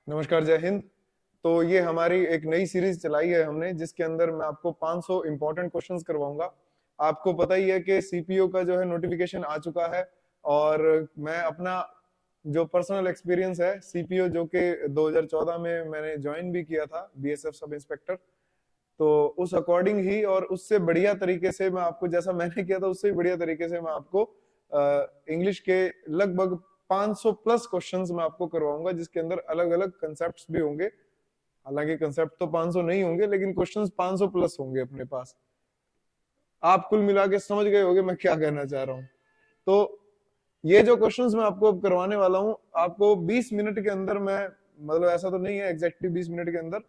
नमस्कार, जय हिंद। तो ये हमारी एक नई सीरीज चलाई है हमने, जिसके अंदर मैं आपको 500 इंपॉर्टेंट क्वेश्चंस करवाऊंगा। आपको पता ही है कि सीपीओ का जो है नोटिफिकेशन आ चुका है, और मैं अपना जो पर्सनल एक्सपीरियंस है सीपीओ, जो कि 2014 में मैंने ज्वाइन भी किया था बीएसएफ सब इंस्पेक्टर, तो उस अकॉर्डिंग ही और उससे बढ़िया तरीके से मैं आपको, जैसा मैंने किया था उससे भी बढ़िया तरीके से मैं आपको इंग्लिश के लगभग 500 प्लस क्वेश्चंस मैं आपको करवाऊंगा, जिसके अंदर अलग अलग कंसेप्ट्स भी होंगे। हालांकि कंसेप्ट तो 500 नहीं होंगे, लेकिन क्वेश्चंस 500 प्लस होंगे अपने पास। आप कुल मिला के समझ गए होंगे मैं क्या कहना चाह रहा हूँ। तो ये जो क्वेश्चंस मैं आपको अब करवाने वाला हूँ, आपको 20 मिनट के अंदर मैं, मतलब ऐसा तो नहीं है एग्जैक्टली 20 मिनट के अंदर,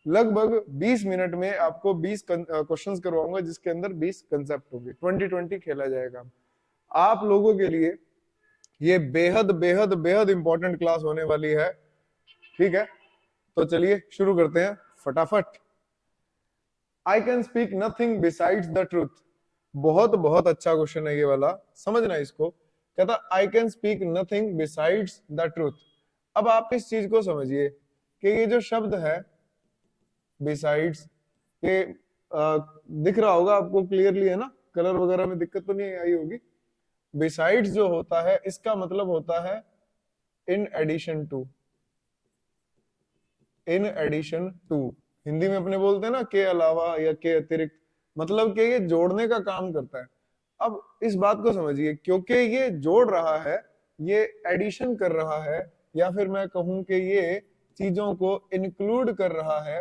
लगभग 20 मिनट में आपको 20 क्वेश्चंस करवाऊंगा, जिसके अंदर 20 कंसेप्ट होंगे। 2020 खेला जाएगा। आप लोगों के लिए ये बेहद बेहद बेहद इंपॉर्टेंट क्लास होने वाली है। ठीक है, तो चलिए शुरू करते हैं फटाफट। I can speak nothing besides the truth. बहुत बहुत अच्छा क्वेश्चन है ये वाला, समझना इसको। कहता I can speak nothing besides the truth. अब आप इस चीज को समझिए कि ये जो शब्द है बिसाइड्स, ये दिख रहा होगा आपको क्लियरली, है ना? कलर वगैरह में दिक्कत तो नहीं आई होगी। बिसाइड्स जो होता है, इसका मतलब होता है in addition to. In addition to, Hindi में अपने बोलते हैं ना के अलावा या के अतिरिक्त, मतलब कि ये जोड़ने का काम करता है। अब इस बात को समझिए, क्योंकि ये जोड़ रहा है, ये एडिशन कर रहा है, या फिर मैं कहूं कि ये चीजों को इंक्लूड कर रहा है।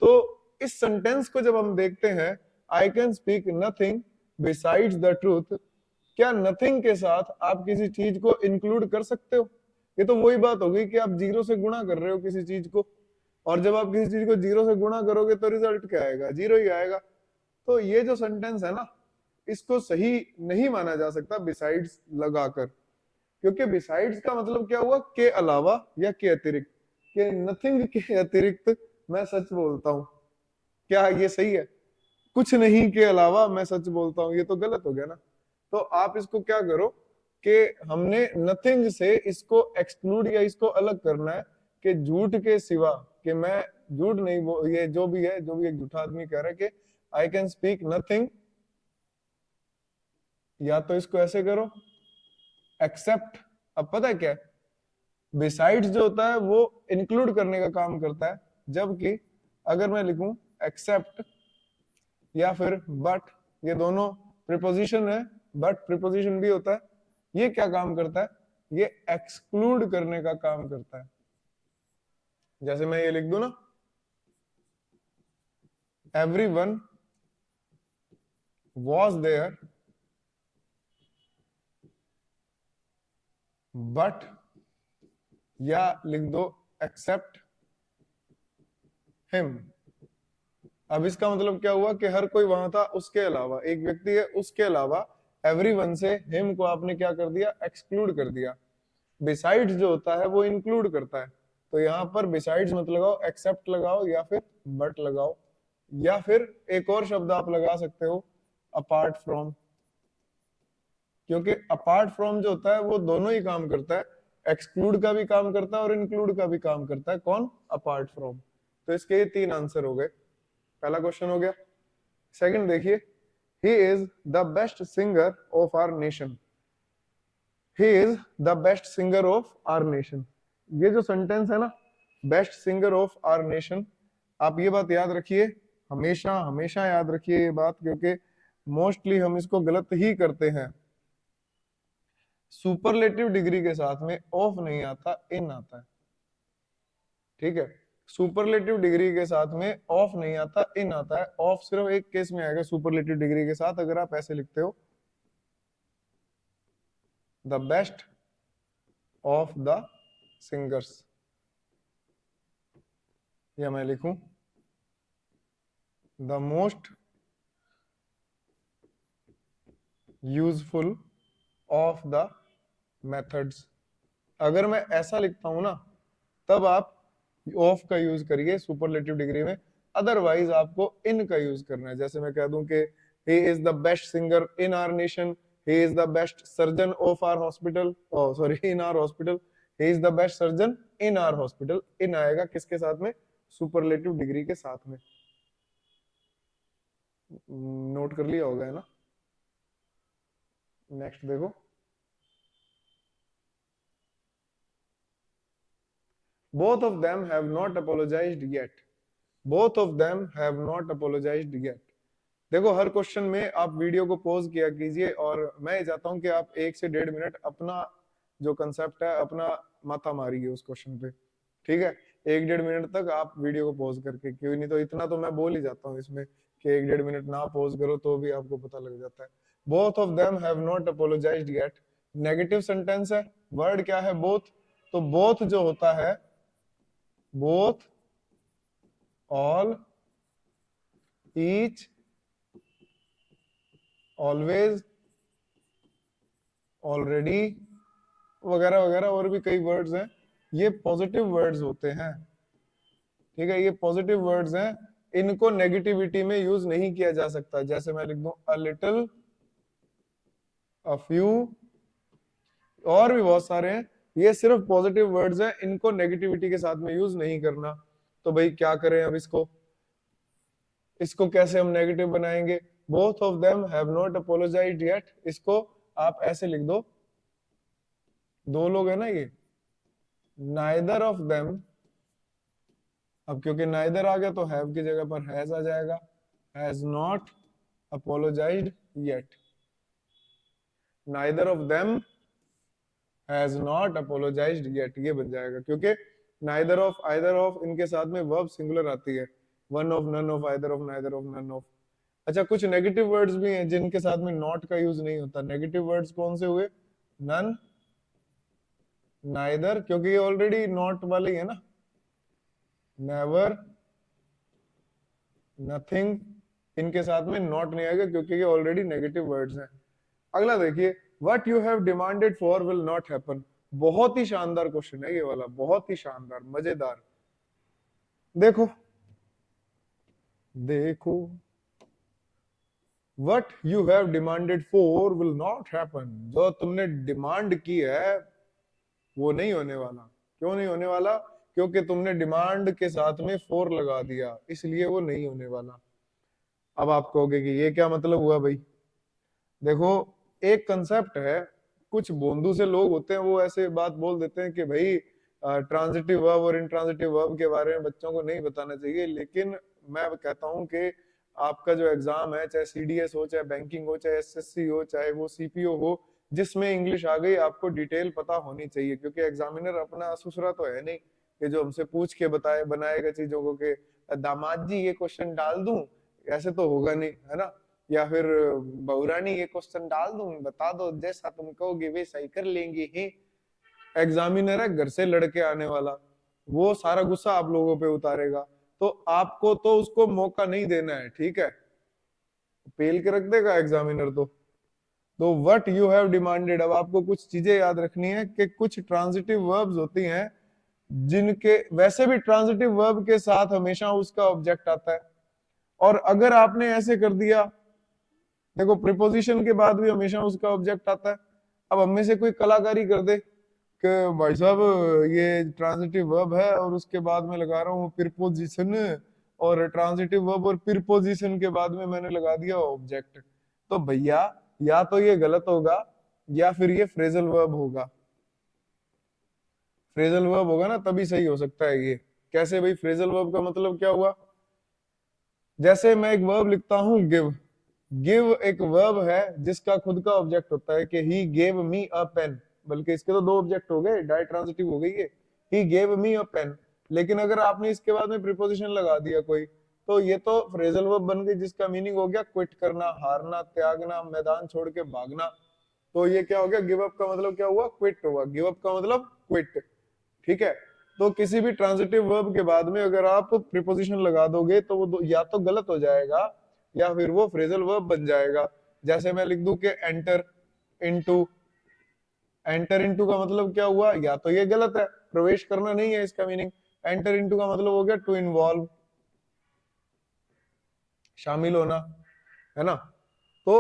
तो इस सेंटेंस को जब हम देखते हैं, I can speak nothing besides the truth, क्या नथिंग के साथ आप किसी चीज को इंक्लूड कर सकते हो? ये तो वही बात होगी कि आप जीरो से गुणा कर रहे हो किसी चीज को, और जब आप किसी चीज को जीरो से गुणा करोगे तो रिजल्ट क्या आएगा? जीरो ही आएगा। तो ये जो सेंटेंस है ना, इसको सही नहीं माना जा सकता बिसाइड्स लगाकर, क्योंकि बिसाइड्स का मतलब क्या हुआ? के अलावा या के अतिरिक्त। के नथिंग के अतिरिक्त मैं सच बोलता हूं, क्या ये सही है? कुछ नहीं के अलावा मैं सच बोलता हूं, ये तो गलत हो गया ना। तो आप इसको क्या करो कि हमने नथिंग से इसको एक्सक्लूड या इसको अलग करना है, कि झूठ के सिवा, कि मैं झूठ नहीं बोल, ये जो भी है, जो भी एक झूठा आदमी कह रहा है कि आई कैन स्पीक नथिंग, या तो इसको ऐसे करो एक्सेप्ट। अब पता है क्या, बिसाइड्स जो होता है वो इंक्लूड करने का काम करता है, जबकि अगर मैं लिखूं एक्सेप्ट या फिर बट, ये दोनों प्रीपोजिशन है, बट प्रीपोजिशन भी होता है, ये क्या काम करता है? ये एक्सक्लूड करने का काम करता है। जैसे मैं ये लिख दूं ना, एवरीवन was there बट, या लिख दो एक्सेप्ट हिम। अब इसका मतलब क्या हुआ कि हर कोई वहां था, उसके अलावा एक व्यक्ति है, उसके अलावा एवरीवन से हिम को आपने क्या कर दिया? एक्सक्लूड कर दिया। बिसाइड्स जो होता है वो इंक्लूड करता है, तो यहाँ पर बिसाइड्स मत लगाओ, एक्सेप्ट लगाओ या फिर बट लगाओ, या फिर एक और शब्द आप लगा सकते हो, अपार्ट फ्रॉम। क्योंकि अपार्ट फ्रॉम जो होता है वो दोनों ही काम करता है, एक्सक्लूड का भी काम करता है और इंक्लूड का भी काम करता है। कौन? Apart from. तो इसके ये तीन आंसर हो गए। पहला क्वेश्चन हो गया। सेकंड देखिए, he is the best singer of our nation. He is the best singer of our nation. ये जो सेंटेंस है ना, best singer of our nation, आप ये बात याद रखिए, हमेशा हमेशा याद रखिए ये बात, क्योंकि मोस्टली हम इसको गलत ही करते हैं। सुपरलेटिव डिग्री के साथ में ऑफ नहीं आता, इन आता है। ठीक है, सुपरलेटिव डिग्री के साथ में ऑफ नहीं आता, इन आता है। ऑफ सिर्फ एक केस में आएगा सुपरलेटिव डिग्री के साथ, अगर आप ऐसे लिखते हो, the best of the singers, या मैं लिखूं the most useful of the methods. अगर मैं ऐसा लिखता हूं ना, तब आप ऑफ का यूज करिए सुपरलेटिव डिग्री में, अदरवाइज आपको इन का यूज करना है। जैसे मैं कह दूं कि he is the best singer in our nation, he is the best surgeon of our hospital, sorry in our hospital, he is the best surgeon in our hospital. In आएगा किसके साथ में, सुपरलेटिव डिग्री के साथ में। Note कर लिया होगा है ना। नेक्स्ट देखो, both of them have not apologized yet, both of them have not apologized yet। देखो हर क्वेश्चन में आप वीडियो को पॉज किया कीजिए, और मैं ये चाहता हूं कि आप 1 से 1.5 मिनट अपना जो कंसेप्ट है अपना माथा मारिए उस क्वेश्चन पे, ठीक है। 1-1.5 मिनट तक आप वीडियो को पॉज करके, क्यों नहीं तो इतना तो मैं बोल ही जाता हूँ इसमें कि 1-1.5 मिनट ना पॉज करो तो भी आपको पता लग जाता है। Both of them have not apologised yet, negative sentence है, वर्ड क्या है, बोथ। तो बोथ जो होता है, both, all, each, always, already वगैरह वगैरह और भी कई वर्ड्स हैं, ये पॉजिटिव वर्ड्स होते हैं, ठीक है। ये पॉजिटिव वर्ड्स हैं, इनको नेगेटिविटी में यूज नहीं किया जा सकता। जैसे मैं लिख दूं अ लिटिल, अ फ्यू, और भी बहुत सारे हैं, ये सिर्फ पॉजिटिव वर्ड्स हैं, इनको नेगेटिविटी के साथ में यूज नहीं करना। तो भाई क्या करें अब इसको, इसको कैसे हम नेगेटिव बनाएंगे। Both of them have not apologised yet, इसको आप ऐसे लिख दो, दो लोग है ना ये, नाइदर ऑफ देम, अब क्योंकि नाइदर आ गया तो हैव की जगह पर हैज आ जाएगा, has not apologised yet, neither of them has not apologised yet, ये बन जाएगा। क्योंकि नाइदर ऑफ, आइदर ऑफ, इनके साथ में वर्ब सिंगुलर आती है, one of, none of, either of, neither of, none of. अच्छा, कुछ नेगेटिव वर्ड्स भी हैं जिनके साथ में नॉट का यूज नहीं होता। नेगेटिव वर्ड्स कौन से हुए, नन, नाइदर, क्योंकि ये ऑलरेडी नॉट वाले ही है ना, नेवर, नथिंग, इनके साथ में नॉट नहीं आएगा क्योंकि ये ऑलरेडी नेगेटिव वर्ड्स हैं। अगला देखिए, what you have demanded for will not happen. बहुत ही शानदार क्वेश्चन है ये वाला, बहुत ही शानदार, मजेदार। देखो देखो, what you have demanded for will not happen, जो तुमने डिमांड की है वो नहीं होने वाला। क्यों नहीं होने वाला, क्योंकि तुमने डिमांड के साथ में फॉर लगा दिया, इसलिए वो नहीं होने वाला। अब आप कहोगे कि ये क्या मतलब हुआ भाई। देखो, एक कंसेप्ट है, कुछ बोंदू से लोग होते हैं, वो ऐसे बात बोल देते हैं कि भाई ट्रांजिटिव वर्ब और इंट्रांजिटिव वर्ब के बारे में बच्चों को नहीं बताना चाहिए। लेकिन मैं कहता हूं कि आपका जो एग्जाम है, चाहे सीडीएस हो, चाहे बैंकिंग हो, चाहे एसएससी हो, चाहे वो सीपीओ हो, जिसमें इंग्लिश आ गई, आपको डिटेल पता होनी चाहिए। क्योंकि एग्जामिनर अपना ससुरा तो है नहीं कि जो हमसे पूछ के बताए बनाएगा चीजों को कि दामाद जी ये क्वेश्चन डाल दूं, ऐसे तो होगा नहीं, है ना। या फिर बहुरानी ये क्वेश्चन डाल दूं, बता दो, जैसा तुम कहोगे वे सही कर लेंगे ही। एग्जामिनर है घर से लड़के आने वाला, वो सारा गुस्सा आप लोगों पे उतारेगा, तो आपको तो उसको मौका नहीं देना है, ठीक है। पेल के रख देगा एग्जामिनर तो व्हाट यू हैव डिमांडेड, अब आपको कुछ चीजें याद रखनी है कि कुछ ट्रांजिटिव वर्ब्स होती हैं जिनके, वैसे भी ट्रांजिटिव वर्ब के साथ हमेशा उसका ऑब्जेक्ट आता है, और अगर आपने ऐसे कर दिया, देखो प्रीपोजिशन के बाद भी हमेशा उसका ऑब्जेक्ट आता है। अब हम में से कोई कलाकारी कर दे कि भाई साहब ये ट्रांजिटिव वर्ब है और उसके बाद में लगा रहा हूँ प्रीपोजिशन, और ट्रांजिटिव वर्ब और प्रीपोजिशन के बाद में मैंने लगा दिया ऑब्जेक्ट, तो भैया या तो ये गलत होगा या फिर ये फ्रेजल वर्ब होगा। फ्रेजल वर्ब होगा ना तभी सही हो सकता है ये। कैसे भाई, फ्रेजल वर्ब का मतलब क्या हुआ, जैसे मैं एक वर्ब लिखता हूं गिव, गिव एक वर्ब है जिसका खुद का ऑब्जेक्ट होता है कि he gave me a pen, बल्कि इसके तो दो ऑब्जेक्ट हो गए, डायट्रांजिटिव हो गई ये, he gave me a pen. लेकिन अगर आपने इसके बाद में प्रीपोजिशन लगा दिया कोई, तो ये तो फ्रेजल वर्ब बन गई जिसका मीनिंग हो गया क्विट करना, हारना, त्यागना, मैदान छोड़ के भागना। तो ये क्या हो गया, गिव अप का मतलब क्या हुआ, क्विट हुआ, गिव अप का मतलब क्विट, ठीक है। तो किसी भी ट्रांजिटिव वर्ब के बाद में अगर आप प्रीपोजिशन लगा दोगे तो वो या तो गलत हो जाएगा या फिर वो फ्रेजल वर्ब बन जाएगा। जैसे मैं लिख दूं कि एंटर इनटू, एंटर इनटू का मतलब क्या हुआ, या तो ये गलत है, प्रवेश करना नहीं है इसका मीनिंग। एंटर इनटू का मतलब हो गया टू इन्वॉल्व, शामिल होना, है ना। तो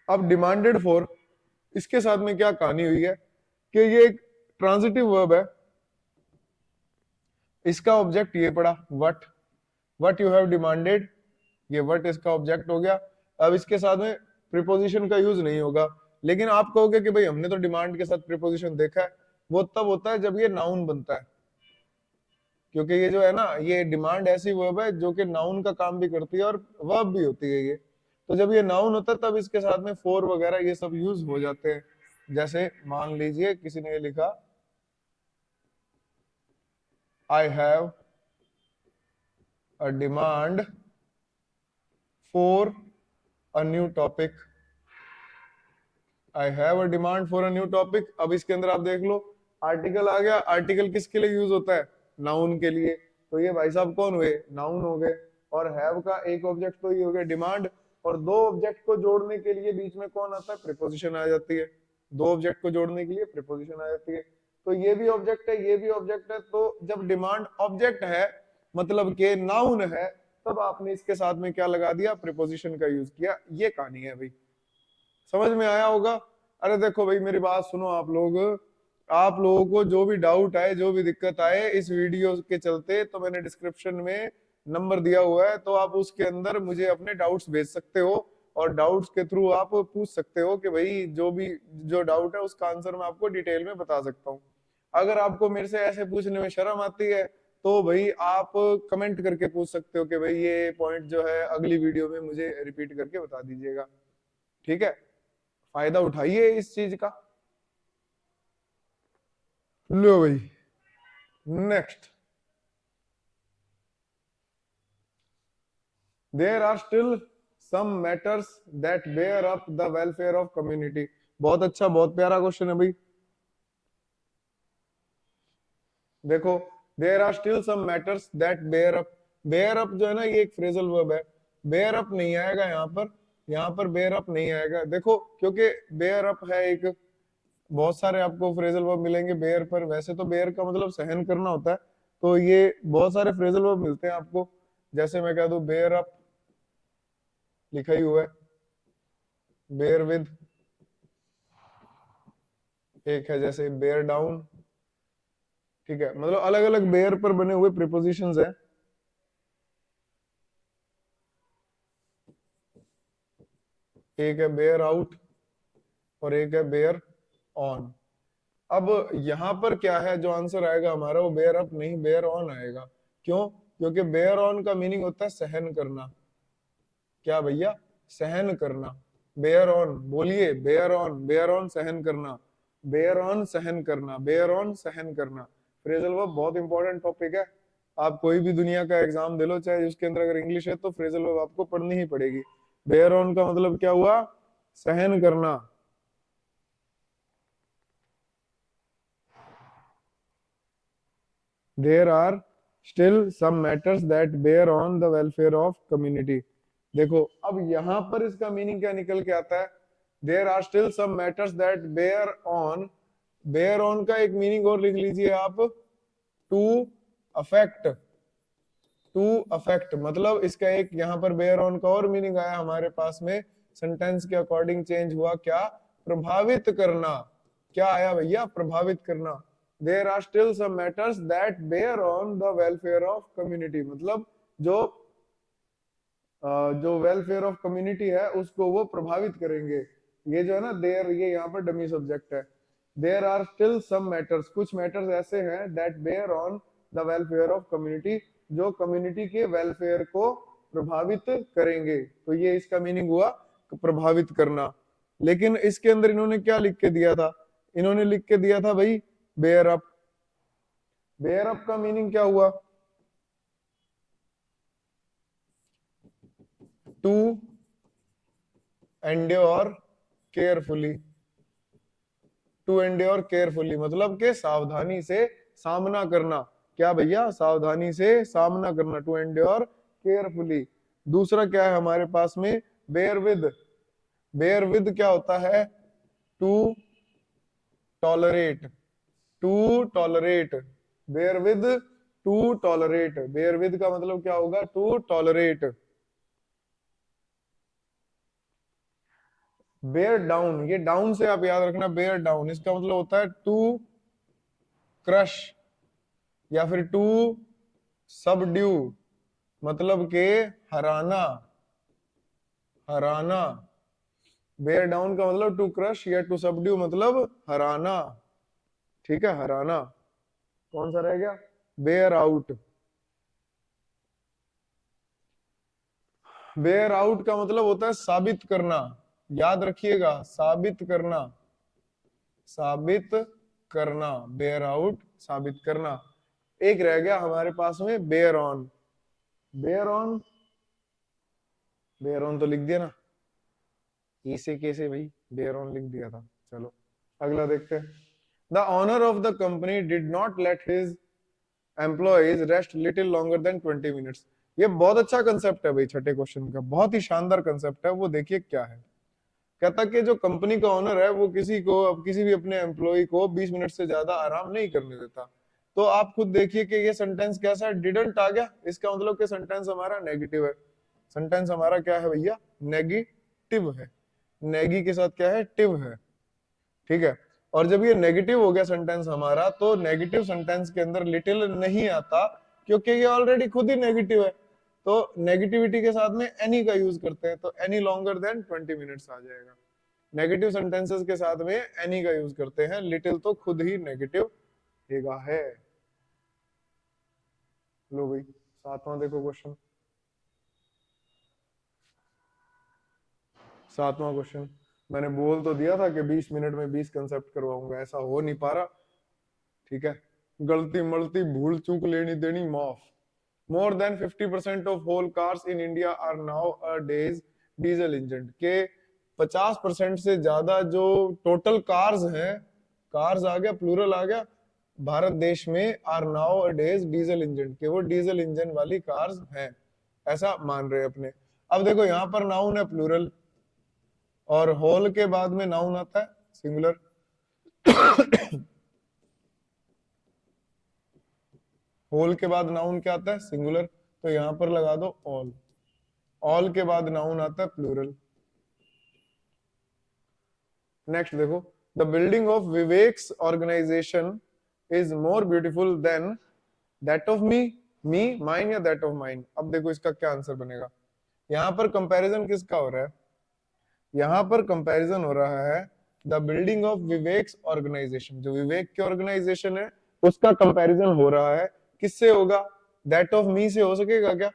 अब डिमांडेड फॉर, इसके साथ में क्या कहानी हुई है कि ये एक ट्रांजिटिव वर्ब है, इसका ऑब्जेक्ट ये पड़ा वट यू हैव डिमांडेड, ये वट इसका ऑब्जेक्ट हो गया। अब इसके साथ में प्रीपोजिशन का यूज नहीं होगा, लेकिन आप कहोगे कि भाई हमने तो डिमांड के साथ प्रीपोजिशन देखा है, वो तब होता है जब ये नाउन बनता है, क्योंकि ये जो है ना, ये डिमांड ऐसी वर्ब है जो कि नाउन का काम भी करती है और वर्ब भी होती है ये। तो जब ये नाउन होता है तब इसके साथ में फोर वगैरह ये सब यूज हो जाते हैं। जैसे मान लीजिए किसी ने लिखा I have a demand for a new topic, I have a demand for a new topic. अब इसके अंदर आप देख लो आर्टिकल आ गया, आर्टिकल किसके लिए यूज होता है, नाउन के लिए, तो ये भाई साहब कौन हुए, नाउन हो गए। और हैव का एक ऑब्जेक्ट तो ये हो गया डिमांड, और दो ऑब्जेक्ट को जोड़ने के लिए बीच में कौन आता है, प्रीपोजिशन आ जाती है, दो ऑब्जेक्ट को जोड़ने के लिए प्रीपोजिशन आ जाती है। तो ये भी ऑब्जेक्ट है, ये भी ऑब्जेक्ट है, तो जब डिमांड ऑब्जेक्ट है मतलब के नाउन है, तब आपने इसके साथ में क्या लगा दिया, प्रीपोजिशन का यूज किया। ये कहानी है भाई, समझ में आया होगा। अरे देखो भाई मेरी बात सुनो आप लोग, आप लोगों को जो भी डाउट आए, जो भी दिक्कत आए इस वीडियो के चलते, तो मैंने डिस्क्रिप्शन में नंबर दिया हुआ है, तो आप उसके अंदर मुझे अपने डाउट्स भेज सकते हो, और डाउट्स के थ्रू आप पूछ सकते हो कि भाई जो भी जो डाउट है उसका आंसर मैं आपको डिटेल में बता सकता हूँ। अगर आपको मेरे से ऐसे पूछने में शर्म आती है तो भाई आप कमेंट करके पूछ सकते हो कि भाई ये पॉइंट जो है अगली वीडियो में मुझे रिपीट करके बता दीजिएगा, ठीक है। फायदा उठाइए इस चीज का। लो भाई next, there are still some matters that bear up the welfare of community. बहुत अच्छा, बहुत प्यारा क्वेश्चन है भाई। देखो there are still some matters that bear up, bear up जो है ना ये एक फ्रेजल वर्ब है, बेयर अप नहीं आएगा यहाँ पर बेयर अप नहीं आएगा। देखो क्योंकि बेयर अप है एक, बहुत सारे आपको फ्रेजल वर्ब मिलेंगे बेयर पर, वैसे तो बेयर का मतलब सहन करना होता है, तो ये बहुत सारे फ्रेजल वर्ब मिलते हैं आपको। जैसे मैं कह दूं बेयर अप, लिखा ही हुआ है, बेयर विद, एक है जैसे बेयर डाउन, ठीक है, मतलब अलग अलग बेयर पर बने हुए प्रीपोजिशंस हैं। एक है बेयर आउट और एक है बेयर ऑन। अब यहां पर क्या है, जो आंसर आएगा हमारा वो बेयर अप नहीं बेयर ऑन आएगा। क्यों, क्योंकि बेयर ऑन का मीनिंग होता है सहन करना। क्या भैया, सहन करना। बेयर ऑन, बोलिए बेयर ऑन सहन करना, बेयर ऑन सहन करना, बेयर ऑन सहन करना। फ्रेजल वर्ब बहुत इंपॉर्टेंट टॉपिक है, आप कोई भी दुनिया का एग्जाम दे लो चाहे उसके अंदर अगर इंग्लिश है तो फ्रेजल वर्ब आपको पढ़नी ही पड़ेगी। बेयर ऑन का मतलब क्या हुआ, सहन करना। There are still some matters that bear on the welfare of community. देखो अब यहां पर इसका मीनिंग क्या निकल के आता है, there are still some matters that bear on, bear on का एक मीनिंग और लिख लीजिए आप, टू अफेक्ट, टू अफेक्ट मतलब इसका एक यहाँ पर बेयर ऑन का और मीनिंग आया हमारे पास में, सेंटेंस के अकॉर्डिंग चेंज हुआ, क्या, प्रभावित करना। क्या आया भैया, प्रभावित करना। There are still some matters that bear on the welfare of community, मतलब जो जो वेलफेयर ऑफ कम्युनिटी है उसको वो प्रभावित करेंगे। ये जो है ना देयर, ये यहाँ पर डमी सब्जेक्ट है। There are still some matters, कुछ मैटर्स ऐसे हैं that bear on the welfare of community, जो कम्युनिटी के वेलफेयर को प्रभावित करेंगे। तो ये इसका मीनिंग हुआ प्रभावित करना। लेकिन इसके अंदर इन्होंने क्या लिख के दिया था, इन्होंने लिख के दिया था भाई बेयर अप। बेयर अप का मीनिंग क्या हुआ, to endure carefully, to endure carefully मतलब के सावधानी से सामना करना। क्या भैया, सावधानी से सामना करना, टू एंड्योर केयरफुली। दूसरा क्या है हमारे पास में, बेयर विद, बेयर विद क्या होता है, to tolerate, to tolerate, bear with to tolerate, bear with का मतलब क्या होगा, टू टॉलरेट। बेयर डाउन, ये डाउन से आप याद रखना, बेयर डाउन इसका मतलब होता है टू क्रश, या फिर टू सबड्यू मतलब के हराना, हराना। बेयर डाउन का मतलब टू क्रश या टू सबड्यू मतलब हराना, ठीक है, हराना। कौन सा रह गया? Bear out. बेयर आउट का मतलब होता है साबित करना, याद रखिएगा, साबित करना, साबित करना, बेयर आउट साबित करना। एक रह गया हमारे पास में bear on. Bear on, bear on तो लिख दिया ना, ई से कैसे भाई, बेयर ऑन लिख दिया था। चलो अगला देखते हैं। The owner of the company did not let his employees rest little longer than 20 minutes. ये बहुत अच्छा कंसेप्ट है भाई, छठे क्वेश्चन का बहुत ही शानदार कंसेप्ट है। वो देखिए क्या है, कहता कि जो कंपनी का ओनर है वो किसी को, अब किसी भी अपने एम्प्लॉय को 20 मिनट से ज्यादा आराम नहीं करने देता। तो आप खुद देखिए कि ये सेंटेंस कैसा है, डिडंट आ गया, इसका मतलब कि सेंटेंस हमारा नेगेटिव है। सेंटेंस हमारा क्या है भैया, नेगेटिव है। नेगी के साथ क्या है, टिव है, ठीक है। और जब ये नेगेटिव हो गया सेंटेंस हमारा, तो नेगेटिव सेंटेंस के अंदर लिटिल नहीं आता, क्योंकि ये ऑलरेडी खुद ही नेगेटिव है। तो नेगेटिविटी के साथ में एनी का यूज करते हैं, तो एनी लॉन्गर देन 20 मिनट्स आ जाएगा। नेगेटिव सेंटेंसेस के साथ में एनी का यूज करते हैं, लिटिल तो खुद ही नेगेटिव है। लो भाई सातवां देखो क्वेश्चन, सातवां क्वेश्चन। मैंने बोल तो दिया था कि 20 मिनट में 20 कंसेप्ट करवाऊंगा, ऐसा हो नहीं पा रहा, ठीक है। गलती मलती भूल चूक लेनी देनी माफ। More than 50% of whole cars in India are nowadays diesel engine के 50% से ज्यादा जो टोटल कार्स हैं, कार्स आ गया, प्लूरल आ गया, भारत देश में are nowadays diesel engine के, वो डीजल इंजन वाली कार्स हैं, ऐसा मान रहे अपने। अब देखो यहाँ पर नाउन है प्लूरल, और होल के बाद में नाउन आता है सिंगुलर। होल के बाद नाउन क्या आता है, सिंगुलर, तो यहां पर लगा दो ऑल। ऑल के बाद नाउन आता है प्लूरल। नेक्स्ट देखो, the building of Vivek's organisation is more beautiful than that of me, me mine या दैट ऑफ माइन। अब देखो इसका क्या आंसर बनेगा। यहां पर कंपैरिजन किसका हो रहा है, यहां पर कंपैरिजन हो रहा है the building of Vivek's organisation, जो विवेक के ऑर्गेनाइजेशन है उसका कंपैरिजन हो रहा है, किससे होगा, दैट ऑफ मी से हो सकेगा क्या?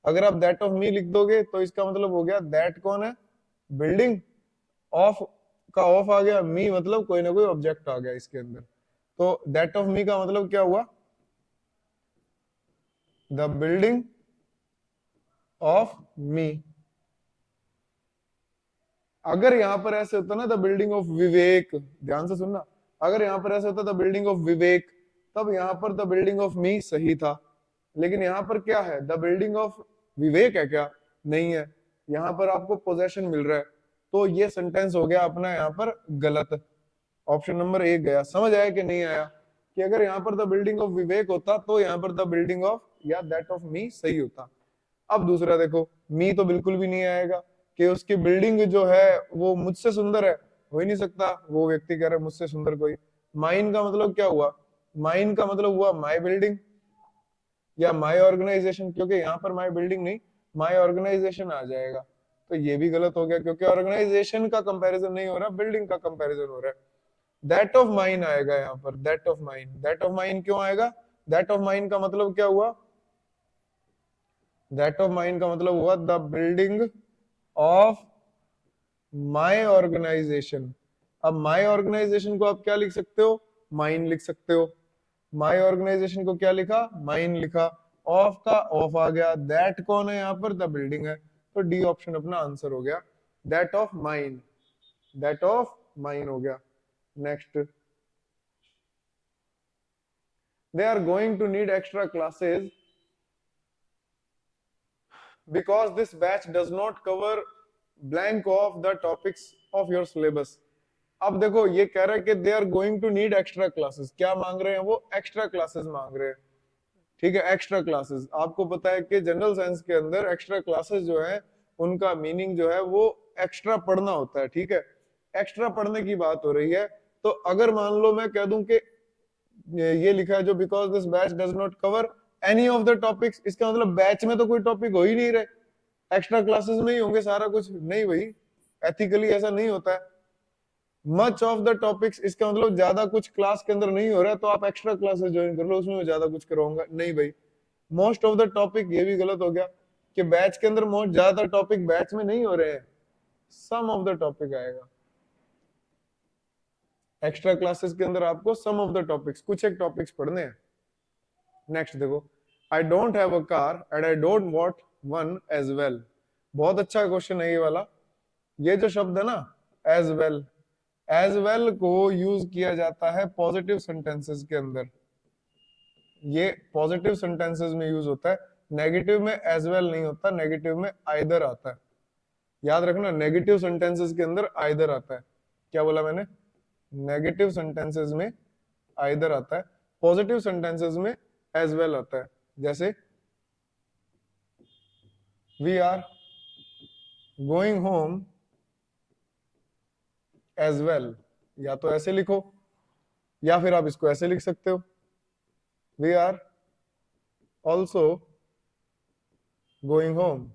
अगर आप दैट ऑफ मी लिख दोगे तो इसका मतलब हो गया दैट कौन है, बिल्डिंग, ऑफ का ऑफ आ गया, मी मतलब कोई ना कोई ऑब्जेक्ट आ गया इसके अंदर। तो दैट ऑफ मी का मतलब क्या हुआ, द बिल्डिंग ऑफ मी। अगर यहां पर ऐसे होता ना द बिल्डिंग ऑफ विवेक, ध्यान से सुनना, अगर यहां पर ऐसे होता द बिल्डिंग ऑफ विवेक, तब यहां पर द बिल्डिंग ऑफ मी सही था। लेकिन यहां पर क्या है, द बिल्डिंग ऑफ विवेक है क्या, नहीं है। यहां पर आपको पोजेशन मिल रहा है, तो ये सेंटेंस हो गया अपना यहाँ पर गलत। ऑप्शन नंबर एक गया। समझ आया कि नहीं आया, कि अगर यहाँ पर द बिल्डिंग ऑफ विवेक होता तो यहाँ पर द बिल्डिंग ऑफ या दैट ऑफ मी सही होता। अब दूसरा देखो, मी तो बिल्कुल भी नहीं आएगा, कि उसकी बिल्डिंग जो है वो मुझसे सुंदर है, हो ही नहीं सकता, वो व्यक्ति कह रहा है मुझसे सुंदर कोई। माइन का मतलब क्या हुआ, माइन का मतलब हुआ माई बिल्डिंग या माई ऑर्गेनाइजेशन, क्योंकि यहाँ पर माई बिल्डिंग नहीं, माई ऑर्गेनाइजेशन आ जाएगा। तो ये भी गलत हो गया, क्योंकि ऑर्गेनाइजेशन का कंपैरिजन नहीं हो रहा, बिल्डिंग का कंपैरिजन हो रहा है। दैट ऑफ माइन आएगा यहाँ पर, that of mine. That of mine क्यों आएगा, दैट ऑफ माइन का मतलब क्या हुआ, दैट ऑफ माइन का मतलब हुआ the building of my organisation. अब माई ऑर्गेनाइजेशन को आप क्या लिख सकते हो, माइन लिख सकते हो। माई ऑर्गेनाइजेशन को क्या लिखा, माइन लिखा। ऑफ का ऑफ आ गया, दैट कौन है यहाँ पर, द बिल्डिंग है। तो डी ऑप्शन अपना आंसर हो गया, that of mine, that of mine हो गया। Next, they are going to need extra classes because this batch does not cover blank of the topics of your syllabus। अब देखो ये कह रहा है कि they are going to need extra classes, क्या मांग रहे हैं वो, एक्स्ट्रा क्लासेस मांग रहे हैं, ठीक है। एक्स्ट्रा क्लासेस, आपको पता है कि जनरल साइंस के अंदर एक्स्ट्रा क्लासेस जो है उनका मीनिंग जो है वो एक्स्ट्रा पढ़ना होता है, ठीक है। एक्स्ट्रा पढ़ने की बात हो रही है, तो अगर मान लो मैं कह दूं कि ये लिखा है जो because this batch does not cover any of the topics, इसका मतलब बैच में तो कोई टॉपिक हो ही नहीं रहे, एक्स्ट्रा क्लासेस में ही होंगे सारा कुछ। नहीं भाई, एथिकली ऐसा नहीं होता है। मच ऑफ द टॉपिक्स, इसका मतलब ज्यादा कुछ क्लास के अंदर नहीं हो रहा है तो आप एक्स्ट्रा क्लासेस ज्वाइन कर लो, उसमें मैं ज्यादा कुछ करवाऊंगा नहीं भाई। मोस्ट ऑफ द टॉपिक, ये भी गलत हो गया कि बैच के अंदर मोस्ट ज्यादा टॉपिक बैच में नहीं हो रहे हैं, सम ऑफ द टॉपिक आएगा। एक्स्ट्रा क्लासेस के अंदर आपको सम ऑफ द टॉपिक्स, कुछ एक टॉपिक्स पढ़ने हैं। नेक्स्ट देखो, I don't have a car and I don't want one as well. बहुत अच्छा क्वेश्चन है ये वाला। ये जो शब्द है ना एज वेल को यूज किया जाता है पॉजिटिव सेंटेंसेस के अंदर। ये पॉजिटिव सेंटेंसेस में यूज होता है, नेगेटिव में एज वेल नहीं होता, नेगेटिव में आइदर आता है। याद रखना, नेगेटिव सेंटेंसेस के अंदर आइदर आता है। क्या बोला मैंने? नेगेटिव सेंटेंसेस में आइदर आता है, पॉजिटिव सेंटेंसेस में एज वेल आता है। जैसे we are going home as well, या तो ऐसे लिखो या फिर आप इसको ऐसे लिख सकते हो, we are also going home.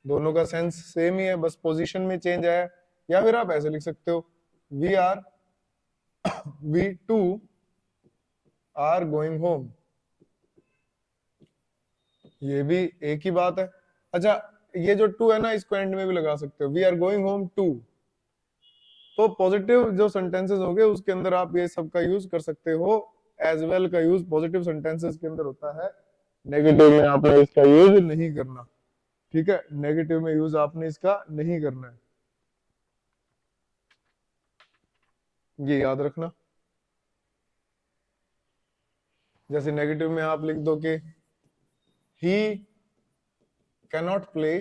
दोनों का सेंस सेम ही है, बस पोजीशन में चेंज आया। या फिर आप ऐसे लिख सकते हो, we too are going home. ये भी एक ही बात है। अच्छा, ये जो टू है ना, इसको एंड में भी लगा सकते हो, we are going home too. तो पॉजिटिव जो सेंटेंसेस हो गए उसके अंदर आप ये सब का यूज कर सकते हो। एज वेल का यूज पॉजिटिव सेंटेंसेस के अंदर होता है, नेगेटिव में आपने इसका यूज नहीं करना। ठीक है, नेगेटिव में यूज आपने इसका नहीं करना है, ये याद रखना। जैसे नेगेटिव में आप लिख दो कि ही cannot play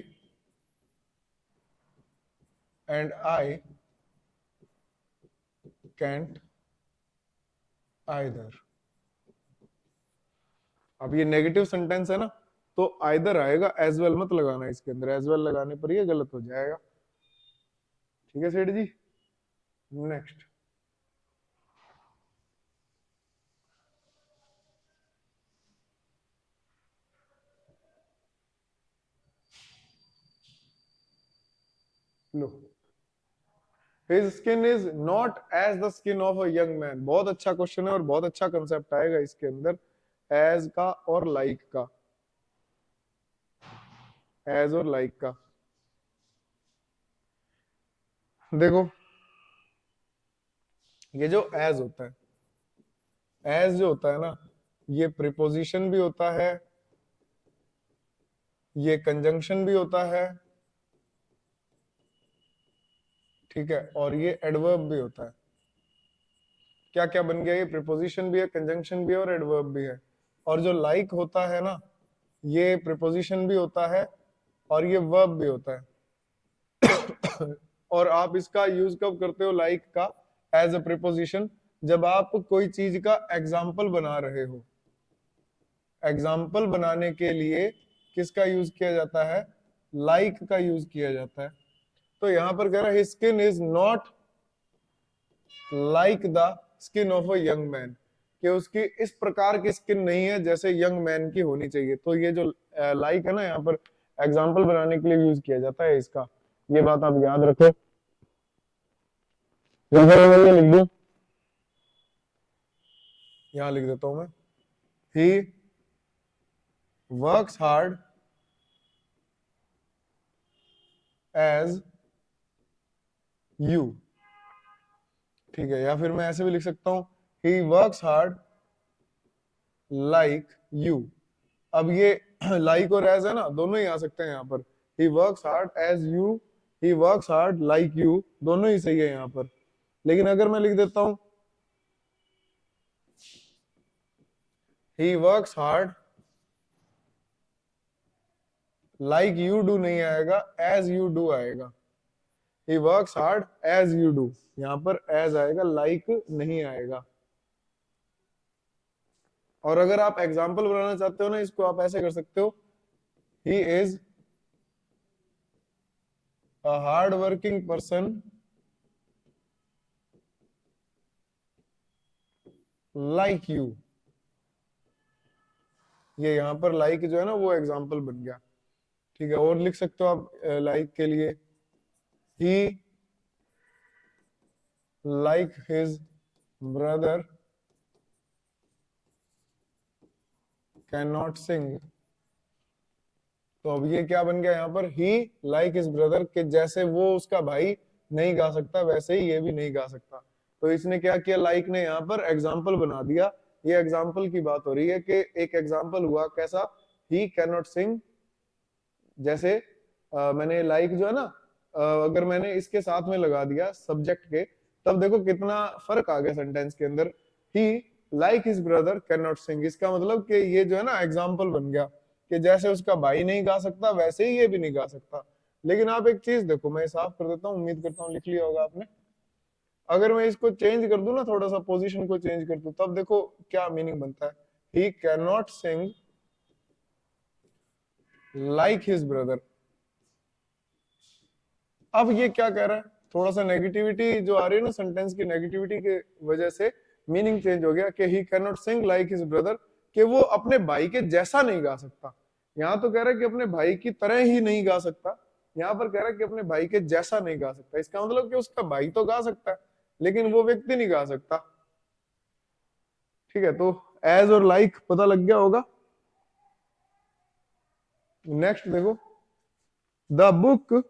and I can't either. अब ये नेगेटिव सेंटेंस है ना, तो आइदर आएगा, एज वेल मत लगाना इसके अंदर, एज वेल लगाने पर ये गलत हो जाएगा। ठीक है सेठ जी। नेक्स्ट, लो, His skin is not as the skin of a young man। बहुत अच्छा क्वेश्चन है और बहुत अच्छा कंसेप्ट आएगा इसके अंदर, एज का और लाइक का, एज और लाइक का। देखो, ये जो एज होता है, एज जो होता है ना, ये प्रीपोजिशन भी होता है, ये कंजंक्शन भी होता है, ठीक है, और ये एडवर्ब भी होता है। क्या क्या बन गया? ये प्रीपोजिशन भी है, कंजंक्शन भी है और एडवर्ब भी है। और जो लाइक होता है ना, ये प्रीपोजिशन भी होता है और ये वर्ब भी होता है। और आप इसका यूज कब करते हो लाइक का एज अ प्रीपोजिशन? जब आप कोई चीज का एग्जाम्पल बना रहे हो। एग्जाम्पल बनाने के लिए किसका यूज किया जाता है? लाइक का यूज किया जाता है। तो यहां पर कह रहा है skin is not like the skin of a young man, कि उसकी इस प्रकार की स्किन नहीं है जैसे यंग मैन की होनी चाहिए। तो ये जो लाइक है ना, यहाँ पर एग्जाम्पल बनाने के लिए यूज किया जाता है इसका, ये बात आप याद रखो। मैं लिख दू, यहां लिख देता हूं मैं, he works hard as you. ठीक है, या फिर मैं ऐसे भी लिख सकता हूं, he works hard like you. अब ये लाइक और एज है ना, दोनों ही आ सकते हैं यहाँ पर। He works hard as you, he works hard like you, दोनों ही सही है यहाँ पर। लेकिन अगर मैं लिख देता हूं, he works hard like you do, नहीं आएगा, एज यू डू आएगा। He works hard as you do, यहाँ पर एज आएगा, लाइक नहीं आएगा। और अगर आप एग्जाम्पल बनाना चाहते हो ना, इसको आप ऐसे कर सकते हो, he is a hard working person like you, ये यहाँ पर लाइक जो है ना वो एग्जाम्पल बन गया। ठीक है, और लिख सकते हो आप लाइक के लिए, he like his brother can not sing. तो अब ये क्या बन गया यहाँ पर, ही लाइक हिज ब्रदर, के जैसे वो उसका भाई नहीं गा सकता वैसे ही ये भी नहीं गा सकता। तो इसने क्या किया, लाइक ने यहाँ पर एग्जाम्पल बना दिया। ये एग्जाम्पल की बात हो रही है कि एक एग्जाम्पल हुआ कैसा, ही कैन नॉट सिंग। जैसे मैंने लाइक जो है ना, अगर मैंने इसके साथ में लगा दिया सब्जेक्ट के, तब देखो कितना फर्क आ गया सेंटेंस के अंदर। He like his brother can not sing, इसका मतलब कि ये जो है ना एग्जाम्पल बन गया कि जैसे उसका भाई नहीं गा सकता वैसे ही ये भी नहीं गा सकता। लेकिन आप एक चीज देखो, मैं साफ कर देता हूँ, उम्मीद करता हूँ लिख लिया होगा आपने। अगर मैं इसको चेंज कर दूं ना, थोड़ा सा पोजीशन को चेंज कर दूं, तब देखो क्या मीनिंग बनता है, he can not sing like his brother. अब ये क्या कह रहा है, थोड़ा सा नेगेटिविटी जो आ रही है ना सेंटेंस की, नेगेटिविटी के वजह से मीनिंग चेंज हो गया कि he can not sing like his brother, कि वो अपने भाई के जैसा नहीं गा सकता। यहाँ तो कह रहा है कि अपने भाई की तरह ही नहीं गा सकता, यहाँ पर कह रहा है कि अपने भाई के जैसा नहीं गा सकता। इसका मतलब कि उसका भाई तो गा सकता है लेकिन वो व्यक्ति नहीं गा सकता। ठीक है, तो एज और लाइक पता लग गया होगा। नेक्स्ट देखो, the book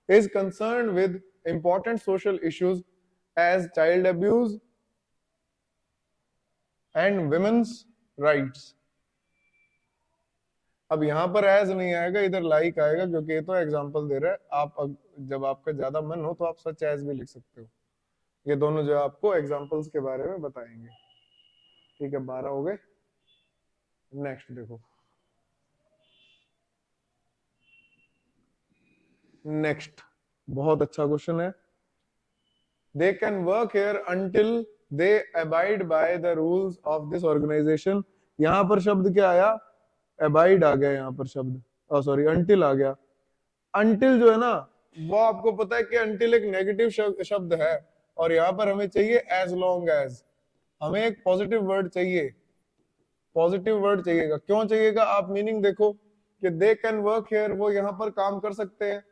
is concerned with important social issues as child abuse and women's rights। अब यहां पर एज नहीं आएगा, इधर लाइक आएगा, क्योंकि ये तो एग्जांपल दे रहा है। जब आपका ज्यादा मन हो तो आप सच एज भी लिख सकते हो। ये दोनों जो आपको एग्जांपल्स के बारे में बताएंगे। ठीक है, 12 हो गए। नेक्स्ट देखो, नेक्स्ट बहुत अच्छा क्वेश्चन है। They can work here until they abide by the rules of this organisation. यहां पर शब्द क्या आया, अबाइड आ गया यहाँ पर शब्द, सॉरी अंटिल आ गया। अंटिल जो है ना, वो आपको पता है कि अंटिल एक नेगेटिव शब्द है, और यहाँ पर हमें चाहिए एज लॉन्ग एज। हमें एक पॉजिटिव वर्ड चाहिए, पॉजिटिव वर्ड चाहिएगा। क्यों चाहिएगा, आप मीनिंग देखो कि दे कैन वर्क हेयर, वो यहाँ पर काम कर सकते हैं,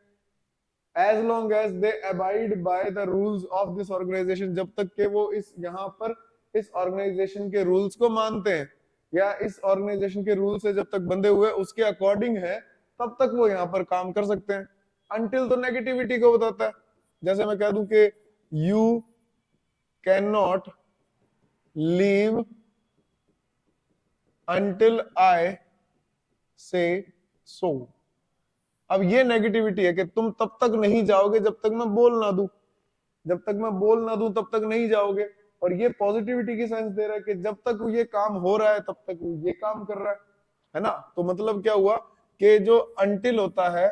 as long as they abide by the rules of this organisation, जब तक के वो इस यहाँ पर इस ऑर्गेनाइजेशन के रूल्स को मानते हैं, या इस ऑर्गेनाइजेशन के रूल से जब तक बंधे हुए उसके अकॉर्डिंग है, तब तक वो यहाँ पर काम कर सकते हैं। अनटिल तो नेगेटिविटी को बताता है। जैसे मैं कह दूं कि you can not leave until I से सो। अब ये नेगेटिविटी है कि तुम तब तक नहीं जाओगे जब तक मैं बोल ना दूं, जब तक मैं बोल ना दूं तब तक नहीं जाओगे। और ये पॉजिटिविटी की सेंस दे रहा है कि जब तक ये काम हो रहा है तब तक ये काम कर रहा है ना। तो मतलब क्या हुआ कि जो अनटिल होता है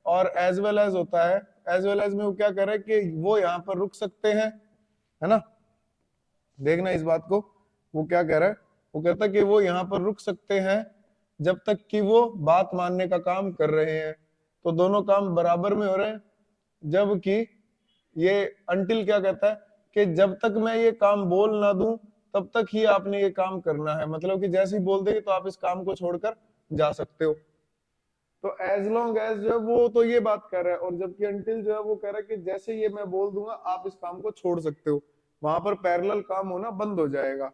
और एज वेल एज होता है, एज वेल एज में वो क्या कर रहा है कि वो यहाँ पर रुक सकते हैं, है ना। देखना इस बात को, वो क्या कह रहा है, वो कहता है कि वो यहाँ पर रुक सकते हैं जब तक कि वो बात मानने का काम कर रहे हैं। तो दोनों काम बराबर में हो रहे हैं। जबकि ये अंटिल क्या कहता है कि जब तक मैं ये काम बोल ना दूं तब तक ही आपने ये काम करना है, मतलब कि जैसे ही बोल देंगे तो आप इस काम को छोड़कर जा सकते हो। तो एज लॉन्ग एज जो है वो तो ये बात कर रहा है, और जबकि अंटिल जो है वो कह रहा है कि जैसे ये मैं बोल दूंगा आप इस काम को छोड़ सकते हो। वहां पर पैरेलल काम होना बंद हो जाएगा।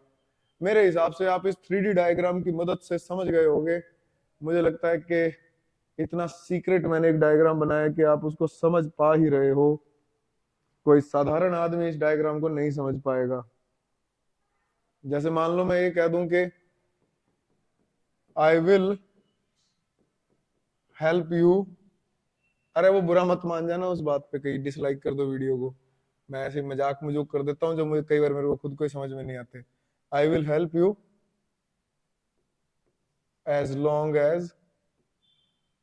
मेरे हिसाब से आप इस 3D डायग्राम की मदद से समझ गए होंगे। मुझे लगता है कि इतना सीक्रेट मैंने एक डायग्राम बनाया कि आप उसको समझ पा ही रहे हो। कोई साधारण आदमी इस डायग्राम को नहीं समझ पाएगा। जैसे मान लो मैं ये कह दूं कि आई विल हेल्प यू। अरे वो बुरा मत मान जाना उस बात पे, कहीं डिसलाइक कर दो वीडियो को। मैं ऐसे मजाक मजूक कर देता हूँ जो मुझे कई बार मेरे को खुद को ही समझ में नहीं आते। I will help you as long as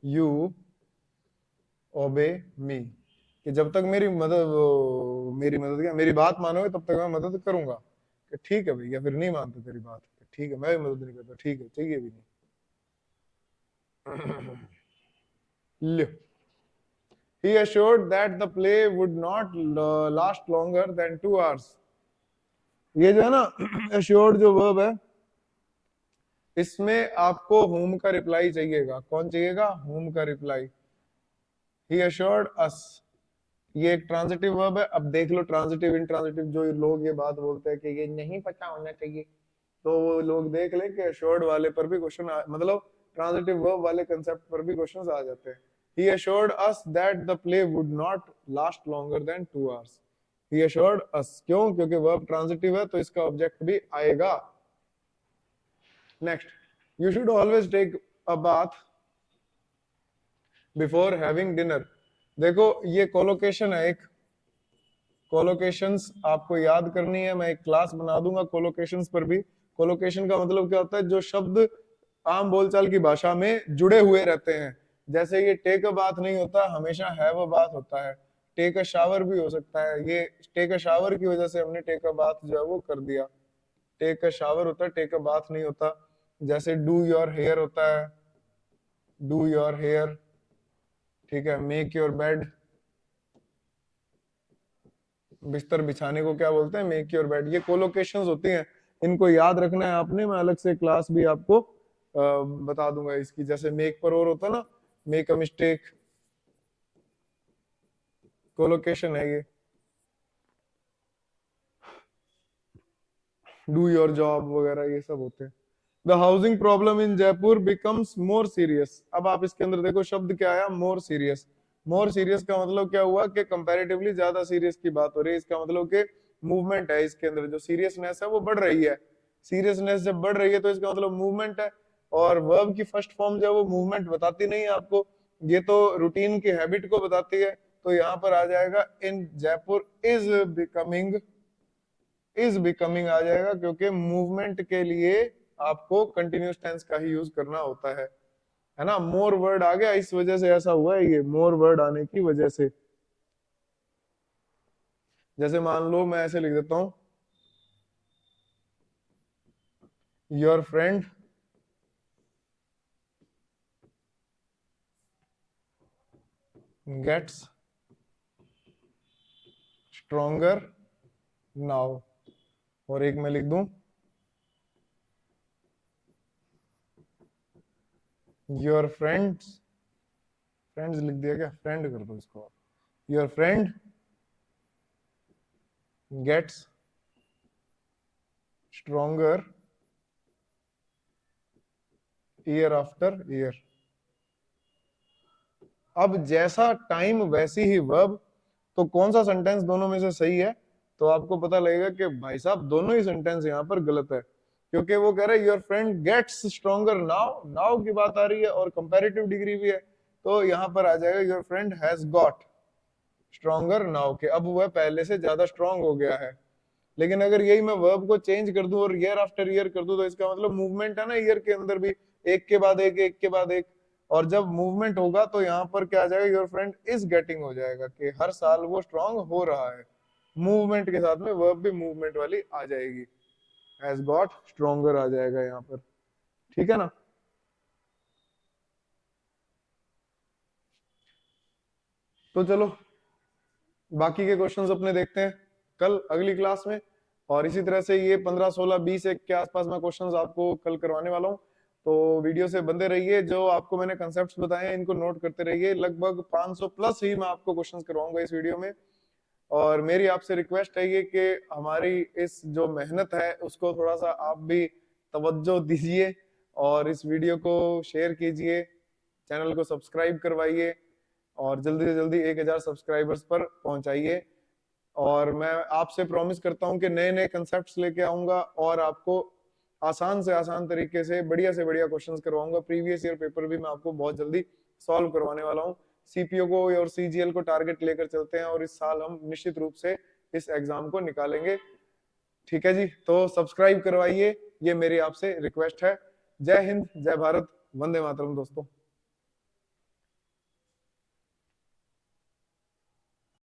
you obey me, कि जब तक मेरी मदद क्या, मेरी बात मानोगे तब तक मैं मदद करूंगा। कि ठीक है भैया, फिर नहीं मानते तेरी बात, ठीक है मैं भी मदद नहीं करता, ठीक है चाहिए भी नहीं। लो, he assured that the play would not last longer than 2 hours। ये जो है ना assured जो verb है, इसमें आपको whom का रिप्लाई चाहिएगा। कौन चाहिएगा? whom का रिप्लाई। he assured us, ये एक ट्रांजिटिव वर्ब है। अब देख लो ट्रांजिटिव इंट्रांजिटिव, जो लोग ये बात बोलते हैं कि ये नहीं पता होना चाहिए, तो वो लोग देख ले कि assured वाले पर भी क्वेश्चन, मतलब ट्रांजिटिव वर्ब वाले कंसेप्ट पर भी क्वेश्चंस आ जाते हैं। he assured us that the play would not last longer than 2 hours। he assured us, क्यों? क्योंकि वर्ब ट्रांजिटिव है तो इसका ऑब्जेक्ट भी आएगा। Next, you should always take a bath before having dinner। देखो ये कोलोकेशन है, एक कोलोकेशंस आपको याद करनी है। मैं एक क्लास बना दूंगा कोलोकेशंस पर भी। कोलोकेशन का मतलब क्या होता है? जो शब्द आम बोलचाल की भाषा में जुड़े हुए रहते हैं। जैसे ये टेक अ बात नहीं होता, हमेशा हैव अ बात होता है। टेक अ शावर भी हो सकता है। ये टेक अ शावर की वजह से हमने टेक अ बात जो है वो कर दिया। टेक अ शावर होता है, टेक अ बात नहीं होता। जैसे डू योर हेयर होता है, डू योर हेयर, ठीक है। मेक योर बेड, बिस्तर बिछाने को क्या बोलते हैं? Make your bed. ये कोलोकेशंस होती हैं, इनको याद रखना है आपने। मैं अलग से क्लास भी आपको बता दूंगा इसकी। जैसे मेक पर और होता है ना, मेक अ मिस्टेक, कोलोकेशन है ये। डू योर जॉब वगैरह ये सब होते हैं। The housing problem in Jaipur becomes more serious. अब आप इसके अंदर देखो शब्द क्या आया? More serious. मोर सीरियस का मतलब क्या हुआ कि कंपैरेटिवली ज्यादा सीरियस की बात हो रही है। इसका मतलब कि मूवमेंट है इसके अंदर, जो सीरियसनेस है वो बढ़ रही है। सीरियसनेस जब बढ़ रही है तो इसका मतलब मूवमेंट है। और वर्ब की फर्स्ट फॉर्म जो है वो मूवमेंट बताती नहीं है आपको, ये तो रूटीन की हैबिट को बताती है। तो यहाँ पर आ जाएगा in Jaipur is becoming, is becoming आ जाएगा, क्योंकि मूवमेंट के लिए आपको कंटिन्यूस टेंस का ही यूज करना होता है ना। मोर वर्ड आ गया, इस वजह से ऐसा हुआ है, ये मोर वर्ड आने की वजह से। जैसे मान लो मैं ऐसे लिख देता हूं, your friend gets stronger now. और एक मैं लिख दूं, योर फ्रेंड्स, फ्रेंड्स लिख दिया क्या? फ्रेंड कर दो इसको। Your friend gets stronger year after year. अब जैसा टाइम वैसी ही वर्ब, तो कौन सा सेंटेंस दोनों में से सही है? तो आपको पता लगेगा कि भाई साहब दोनों ही सेंटेंस यहाँ पर गलत है। क्योंकि वो कह रहे हैं your friend gets stronger now, now की बात आ रही है और कंपैरेटिव डिग्री भी है। तो यहाँ पर आ जाएगा your friend has got stronger now, के अब वह पहले से ज्यादा स्ट्रांग हो गया है। लेकिन अगर यही मैं वर्ब को चेंज कर दूं और ईयर आफ्टर ईयर कर दूं, तो इसका मतलब मूवमेंट है ना ईयर के अंदर भी, एक के बाद एक, एक के बाद एक। और जब मूवमेंट होगा तो यहाँ पर क्या आ जाएगा? योर फ्रेंड इज गेटिंग हो जाएगा, कि हर साल वो स्ट्रांग हो रहा है। मूवमेंट के साथ में वर्ब भी मूवमेंट वाली आ जाएगी, हैज गॉट स्ट्रोंगर आ जाएगा यहाँ पर। ठीक है ना? तो चलो बाकी के क्वेश्चंस अपने देखते हैं कल अगली क्लास में। और इसी तरह से ये 15, 16, 20 एक के आसपास मैं क्वेश्चंस आपको कल करवाने वाला हूँ। तो वीडियो से बंधे रहिए, जो आपको मैंने कंसेप्ट्स बताए हैं इनको नोट करते रहिए। लगभग 500 प्लस ही मैं आपको क्वेश्चंस करवाऊंगा इस वीडियो में। और मेरी आपसे रिक्वेस्ट है ये कि हमारी इस जो मेहनत है उसको थोड़ा सा आप भी तवज्जो दीजिए और इस वीडियो को शेयर कीजिए, चैनल को सब्सक्राइब करवाइए और जल्दी से जल्दी 1000 सब्सक्राइबर्स पर पहुंचाइए। और मैं आपसे प्रॉमिस करता हूं कि नए नए कंसेप्ट्स लेके आऊंगा और आपको आसान से आसान तरीके से बढ़िया क्वेश्चंस करवाऊंगा। प्रीवियस ईयर पेपर भी मैं आपको बहुत जल्दी सॉल्व करवाने वाला हूं। सीपीओ को और सीजीएल को टारगेट लेकर चलते हैं और इस साल हम निश्चित रूप से इस एग्जाम को निकालेंगे। ठीक है जी, तो सब्सक्राइब करवाइए, ये मेरी आपसे रिक्वेस्ट है। जय हिंद, जय भारत, वंदे मातरम दोस्तों।